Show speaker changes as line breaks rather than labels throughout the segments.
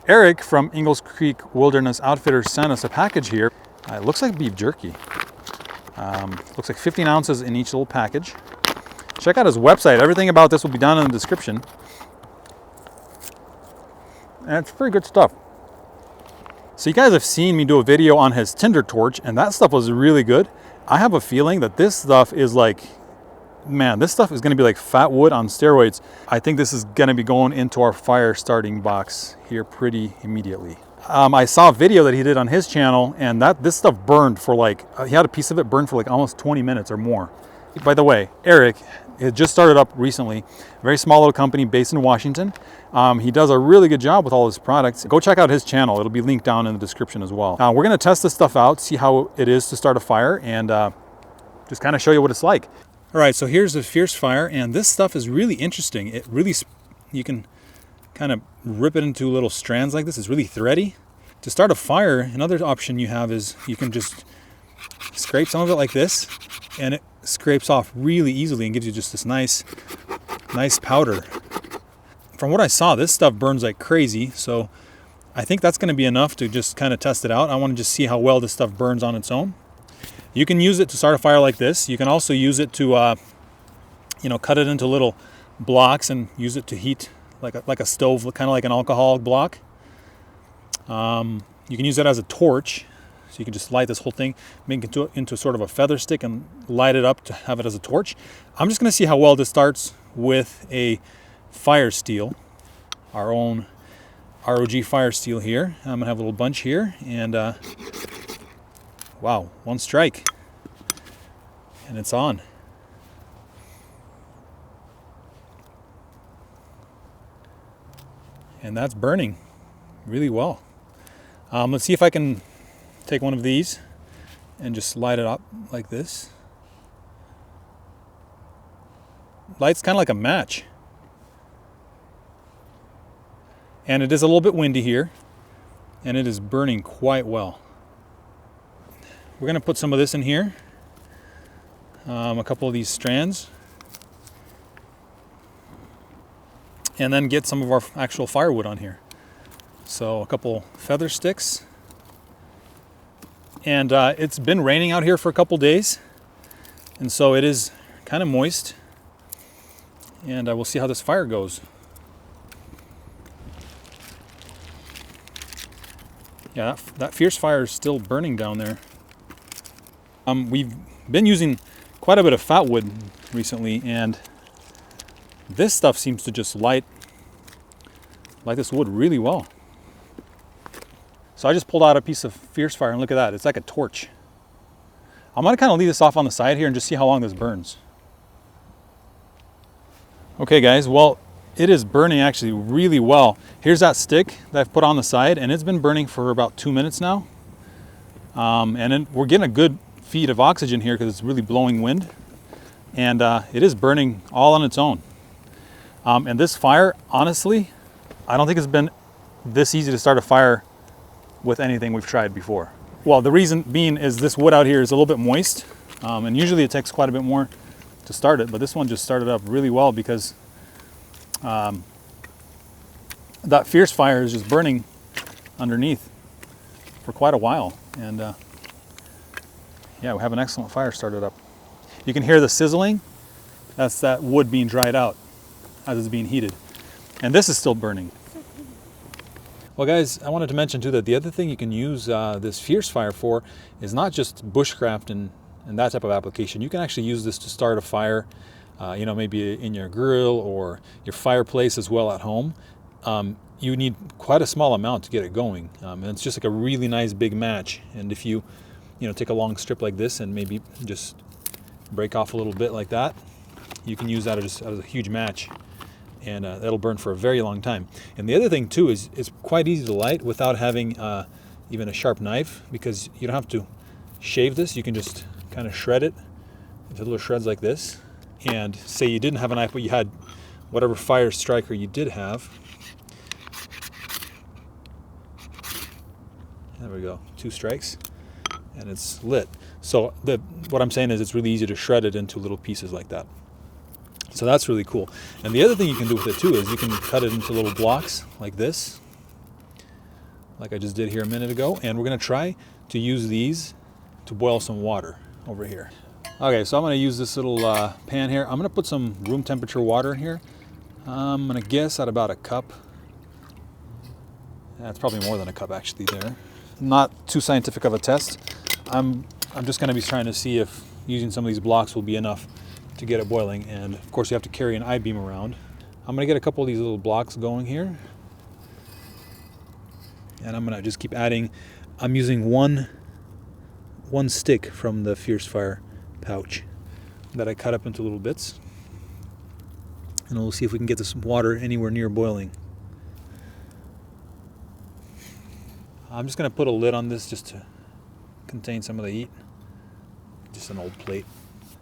Eric from Ingalls Creek Wilderness Outfitters sent us a package here. It looks like beef jerky. Looks like 15 ounces in each little package. Check out his website. Everything about this will be down in the description. And it's pretty good stuff. So you guys have seen me do a video on his Tinder torch, and that stuff was really good. I have a feeling that this stuff is like, man, this stuff is going to be like fat wood on steroids. I think this is going to be going into our fire starting box here pretty immediately. I saw a video that he did on his channel, and this stuff burned for like, he had a piece of it burned for like almost 20 minutes or more. By the way, Eric, it just started up recently. Very small little company based in Washington. He does a really good job with all his products. Go check out his channel. It'll be linked down in the description as well. We're going to test this stuff out, see how it is to start a fire, and just kind of show you what it's like. All right, so here's the Fierce Fire, and this stuff is really interesting. It really, you can kind of rip it into little strands like this. It's really thready. To start a fire, another option you have is you can just scrape some of it like this, and it scrapes off really easily and gives you just this nice powder. From what I saw, this stuff burns like crazy, so I think that's going to be enough to just kind of test it out. I want to just see how well this stuff burns on its own. You can use it to start a fire like this. You can also use it to, cut it into little blocks and use it to heat like a stove, kind of like an alcohol block. You can use it as a torch. So you can just light this whole thing, make it into sort of a feather stick and light it up to have it as a torch. I'm just going to see how well this starts with a fire steel, our own ROG fire steel here. I'm going to have a little bunch here, and wow, one strike, and it's on. And that's burning really well. Let's see if I can take one of these and just light it up like this. Light's kind of like a match. And it is a little bit windy here, and it is burning quite well. We're going to put some of this in here, a couple of these strands, and then get some of our actual firewood on here. So a couple feather sticks. And it's been raining out here for a couple days, and so it is kind of moist, and we'll see how this fire goes. Yeah, that Fierce Fire is still burning down there. We've been using quite a bit of fat wood recently, and this stuff seems to just light this wood really well. So I just pulled out a piece of Fierce Fire, and look at that. It's like a torch. I'm going to kind of leave this off on the side here and just see how long this burns. Okay, guys. Well, it is burning actually really well. Here's that stick that I've put on the side, and it's been burning for about 2 minutes now. And then we're getting a good feed of oxygen here because it's really blowing wind. And it is burning all on its own. And this fire, honestly, I don't think it's been this easy to start a fire with anything we've tried before. Well, the reason being is this wood out here is a little bit moist, and usually it takes quite a bit more to start it, but this one just started up really well because that Fierce Fire is just burning underneath for quite a while, and yeah, we have an excellent fire started up. You can hear the sizzling. That's that wood being dried out as it's being heated, and this is still burning. Well, guys, I wanted to mention too that the other thing you can use this Fierce Fire for is not just bushcraft and that type of application. You can actually use this to start a fire, maybe in your grill or your fireplace as well at home. You need quite a small amount to get it going, and it's just like a really nice big match. And if you take a long strip like this and maybe just break off a little bit like that, you can use that as a huge match. And that'll burn for a very long time. And the other thing too is it's quite easy to light without having even a sharp knife, because you don't have to shave this. You can just kind of shred it into little shreds like this. And say you didn't have a knife, but you had whatever fire striker you did have. There we go, 2 strikes, and it's lit. So what I'm saying is it's really easy to shred it into little pieces like that. So that's really cool. And the other thing you can do with it too is you can cut it into little blocks like this. like I just did here a minute ago, and we're gonna try to use these to boil some water over here. Okay, so I'm gonna use this little pan here. I'm gonna put some room temperature water in here. I'm gonna guess at about a cup. That's probably more than a cup actually there. Not too scientific of a test. I'm just gonna be trying to see if using some of these blocks will be enough to get it boiling. And of course you have to carry an I-beam around. I'm gonna get a couple of these little blocks going here. And I'm gonna just keep adding. I'm using one stick from the Fierce Fire pouch that I cut up into little bits. And we'll see if we can get this water anywhere near boiling. I'm just gonna put a lid on this just to contain some of the heat. Just an old plate.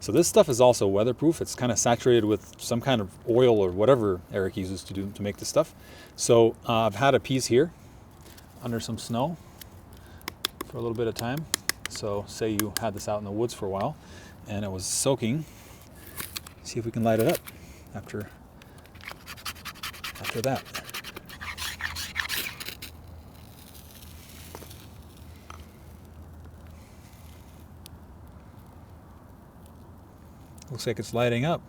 So this stuff is also weatherproof. It's kind of saturated with some kind of oil or whatever Eric uses to make this stuff. So I've had a piece here under some snow for a little bit of time. So say you had this out in the woods for a while and it was soaking. See if we can light it up after that. Looks like it's lighting up,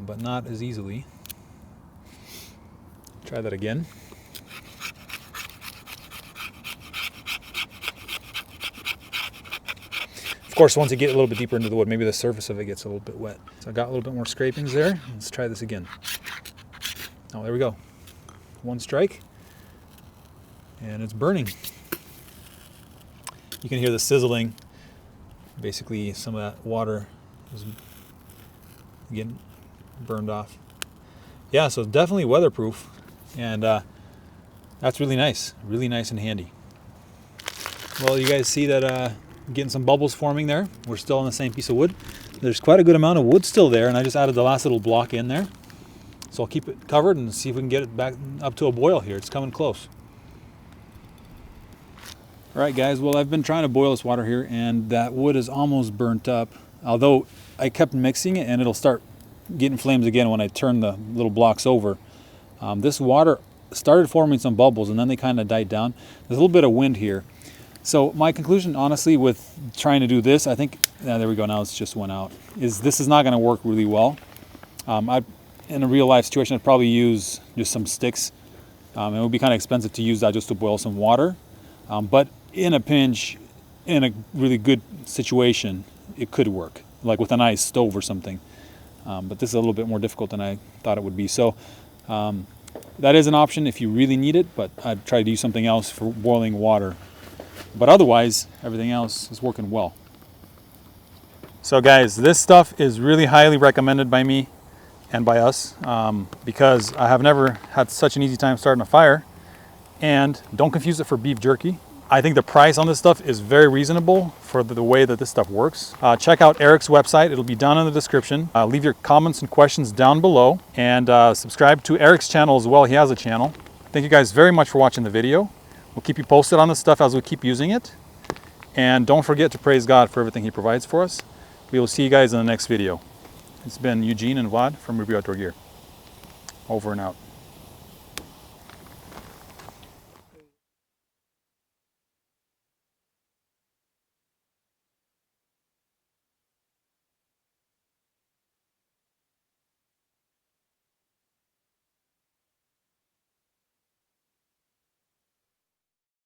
but not as easily. Try that again. Of course, once you get a little bit deeper into the wood, maybe the surface of it gets a little bit wet. So I got a little bit more scrapings there. Let's try this again. Oh, there we go. One strike, and it's burning. You can hear the sizzling. Basically, some of that water is getting burned off. Yeah, so definitely weatherproof, and that's really nice and handy. Well, you guys see that getting some bubbles forming there. We're still on the same piece of wood. There's quite a good amount of wood still there, and I just added the last little block in there. So I'll keep it covered and see if we can get it back up to a boil here. It's coming close. All right, guys, well, I've been trying to boil this water here, and that wood is almost burnt up. Although I kept mixing it, and it'll start getting flames again when I turn the little blocks over. This water started forming some bubbles, and then they kind of died down. There's a little bit of wind here. So my conclusion, honestly, with trying to do this, I think, there we go, now it's just went out, is this is not going to work really well. In a real life situation, I'd probably use just some sticks. It would be kind of expensive to use that just to boil some water. But in a pinch, in a really good situation, it could work, like with a nice stove or something. But this is a little bit more difficult than I thought it would be. So that is an option if you really need it, but I'd try to use something else for boiling water. But otherwise, everything else is working well. So guys, this stuff is really highly recommended by me and by us because I have never had such an easy time starting a fire. And don't confuse it for beef jerky. I think the price on this stuff is very reasonable for the way that this stuff works. Check out Eric's website. It'll be down in the description. Leave your comments and questions down below, and subscribe to Eric's channel as well. He has a channel. Thank you guys very much for watching the video. We'll keep you posted on this stuff as we keep using it. And don't forget to praise God for everything He provides for us. We will see you guys in the next video. It's been Eugene and Vlad from Ruby Outdoor Gear. Over and out.